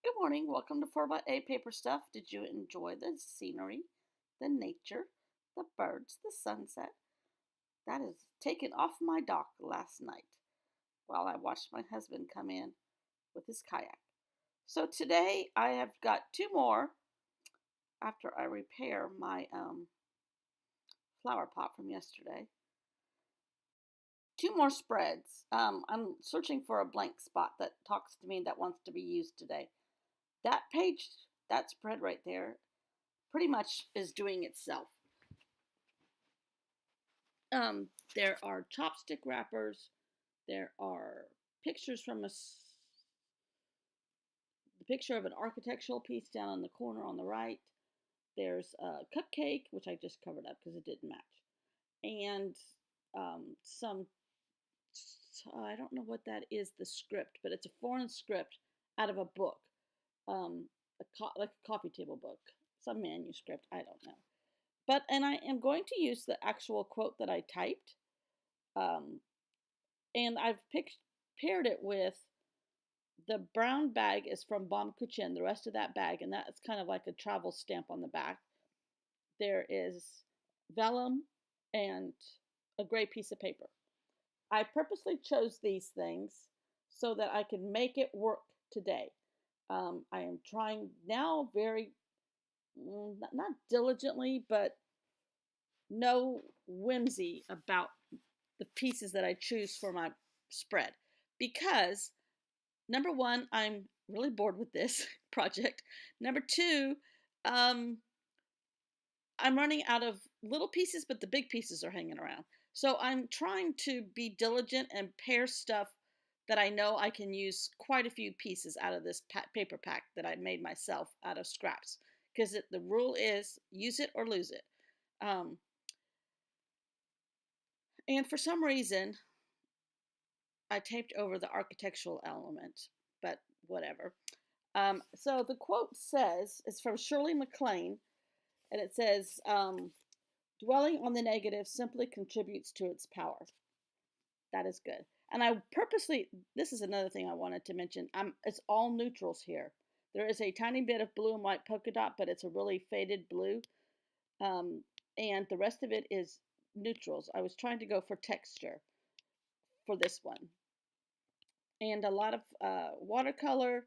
Good morning. Welcome to 4 by 8 Paper Stuff. Did you enjoy the scenery, the nature, the birds, the sunset? That is taken off my dock last night while I watched my husband come in with his kayak. So today I have got two more after I repair my flower pot from yesterday. Two more spreads. I'm searching for a blank spot that talks to me that wants to be used today. That page, that spread right there, pretty much is doing itself. There are chopstick wrappers. There are pictures from the picture of an architectural piece down in the corner on the right. There's a cupcake, which I just covered up because it didn't match, and some. I don't know what that is. The script, but it's a foreign script out of a book, um, like a coffee table book, some manuscript. I don't know. And I am going to use the actual quote that I typed. Um, and I've paired it with the brown bag is from Bom Kuchen, the rest of that bag, and that's kind of like a travel stamp on the back. There is vellum and a gray piece of paper. I purposely chose these things so that I can make it work today. I am trying now very, not diligently, but no whimsy about the pieces that I choose for my spread because number one, I'm really bored with this project. Number two, um, I'm running out of little pieces, but the big pieces are hanging around. So I'm trying to be diligent and pair stuff that I know I can use quite a few pieces out of this paper pack that I made myself out of scraps. Because the rule is use it or lose it. Um, and for some reason, I taped over the architectural element, but whatever. So the quote says, it's from Shirley MacLaine, and it says, dwelling on the negative simply contributes to its power. That is good. And I purposely, this is another thing I wanted to mention. It's all neutrals here. There is a tiny bit of blue and white polka dot, but it's a really faded blue. And the rest of it is neutrals. I was trying to go for texture for this one. And a lot of watercolor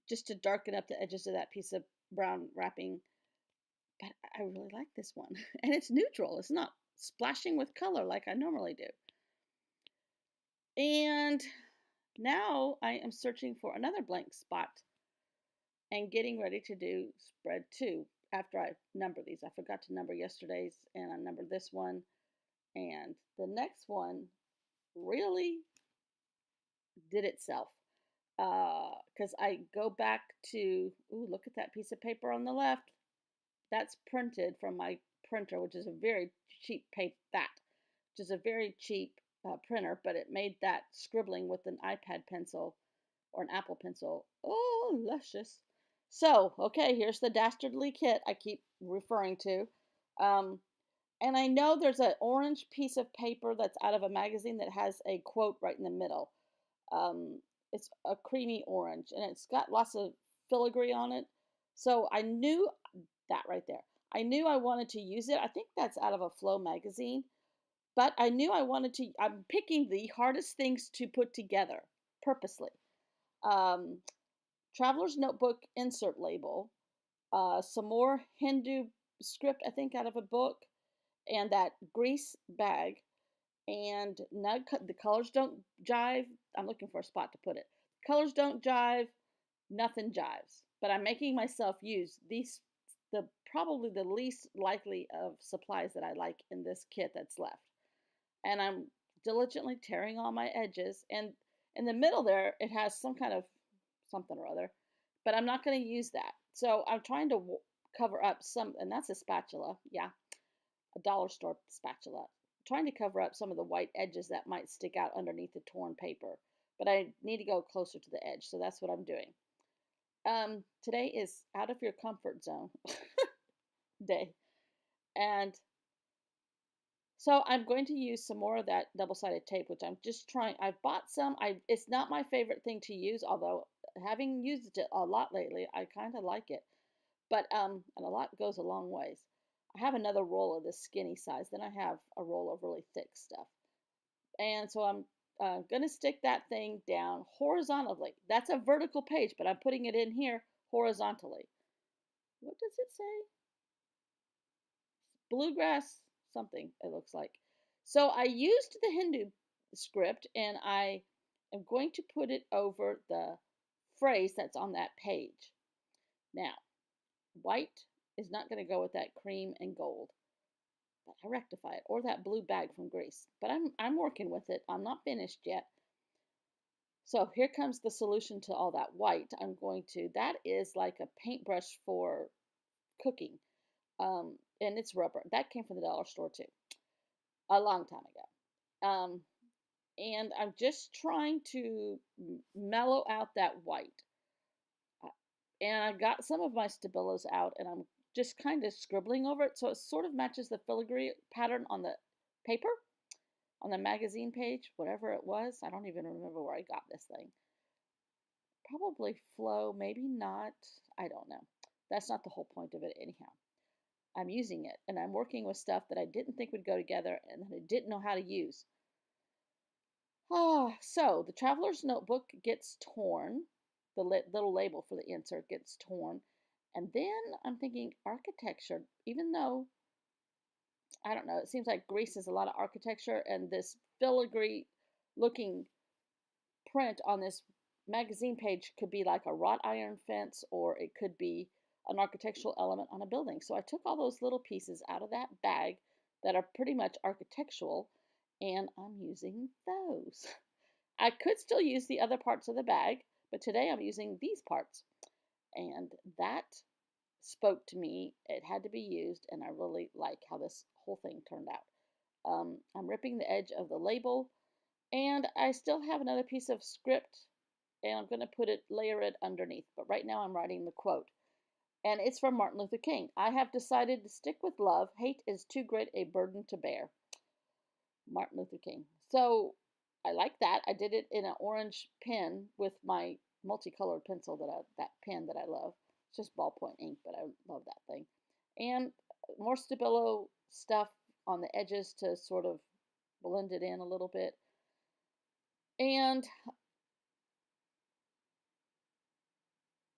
just to darken up the edges of that piece of brown wrapping. But I really like this one. And it's neutral. It's not splashing with color like I normally do. And now I am searching for another blank spot and getting ready to do spread two after I number these. I forgot to number yesterday's and I numbered this one. And the next one really did itself. Because I go back to, ooh, look at that piece of paper on the left. That's printed from my printer, which is a very cheap which is a very cheap printer, but it made that scribbling with an iPad pencil or an Apple pencil. Oh, luscious. So, okay, here's the dastardly kit I keep referring to. Um, and I know there's an orange piece of paper that's out of a magazine that has a quote right in the middle. Um, it's a creamy orange and it's got lots of filigree on it. So I knew that right there. I knew I wanted to use it. I think that's out of a Flow magazine, but I knew I wanted to. I'm picking the hardest things to put together purposely. Um, Traveler's Notebook insert label, some more Hindu script, I think, out of a book, and that grease bag. And the colors don't jive. I'm looking for a spot to put it. Colors don't jive. Nothing jives. But I'm making myself use these the probably the least likely of supplies that I like in this kit that's left. And I'm diligently tearing all my edges. And in the middle there, it has some kind of something or other, but I'm not going to use that. So I'm trying to cover up some, and that's a spatula, yeah, a dollar store spatula. Trying to cover up some of the white edges that might stick out underneath the torn paper, but I need to go closer to the edge, so that's what I'm doing. Today is out of your comfort zone day, and so I'm going to use some more of that double-sided tape, which I'm just trying. I've bought some. It's not my favorite thing to use, although having used it a lot lately, I kind of like it. But and a lot goes a long ways. I have another roll of this skinny size, then I have a roll of really thick stuff. And so I'm going to stick that thing down horizontally. That's a vertical page, but I'm putting it in here horizontally. What does it say? Bluegrass something, it looks like. So I used the Hindu script and I am going to put it over the phrase that's on that page. Now, white is not going to go with that cream and gold. But I rectify it, or that blue bag from Greece. But I'm working with it. I'm not finished yet. So here comes the solution to all that white. That is like a paintbrush for cooking. And it's rubber. That came from the dollar store too, a long time ago. And I'm just trying to mellow out that white. And I got some of my Stabilos out, and I'm just kind of scribbling over it so it sort of matches the filigree pattern on the paper, on the magazine page, whatever it was. I don't even remember where I got this thing. Probably Flow, maybe not. I don't know. That's not the whole point of it, anyhow. I'm using it, and I'm working with stuff that I didn't think would go together and that I didn't know how to use. So the traveler's notebook gets torn. The little label for the insert gets torn. And then I'm thinking architecture, even though, I don't know, it seems like Greece is a lot of architecture, and this filigree looking print on this magazine page could be like a wrought iron fence, or it could be an architectural element on a building. So I took all those little pieces out of that bag that are pretty much architectural, and I'm using those. I could still use the other parts of the bag, but today I'm using these parts. And that spoke to me. It had to be used, and I really like how this whole thing turned out. I'm ripping the edge of the label, and I still have another piece of script, and I'm going to layer it underneath. But right now I'm writing the quote, and it's from Martin Luther King. I have decided to stick with love. Hate is too great a burden to bear. Martin Luther King. So I like that. I did it in an orange pen with my multicolored pencil that pen that I love. It's just ballpoint ink, but I love that thing. And more Stabilo stuff on the edges to sort of blend it in a little bit. And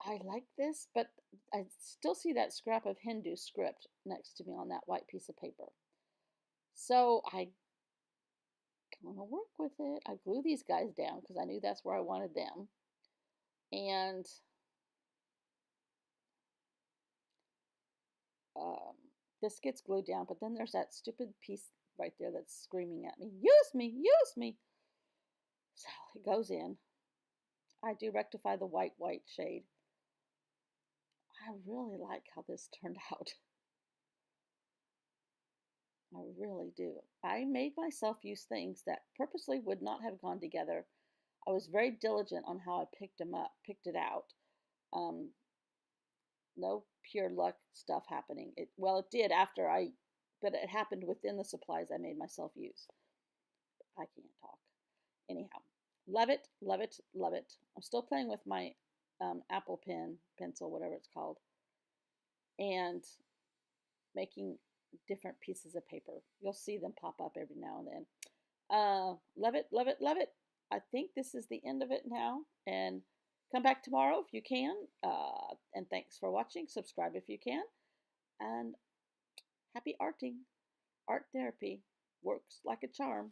I like this, but I still see that scrap of Hindu script next to me on that white piece of paper. So I gonna work with it. I glue these guys down because I knew that's where I wanted them. And um, this gets glued down, but then there's that stupid piece right there that's screaming at me, use me, use me. So it goes in. I do rectify the white shade. I really like how this turned out. I really do. I made myself use things that purposely would not have gone together. I was very diligent on how I picked it out. Um, no pure luck stuff happening. It did but it happened within the supplies I made myself use. I can't talk. Anyhow, love it, love it, love it. I'm still playing with my Apple pencil, whatever it's called, and making different pieces of paper. You'll see them pop up every now and then. Love it, love it, love it. I think this is the end of it now. And come back tomorrow if you can. And thanks for watching. Subscribe if you can. And happy arting. Art therapy works like a charm.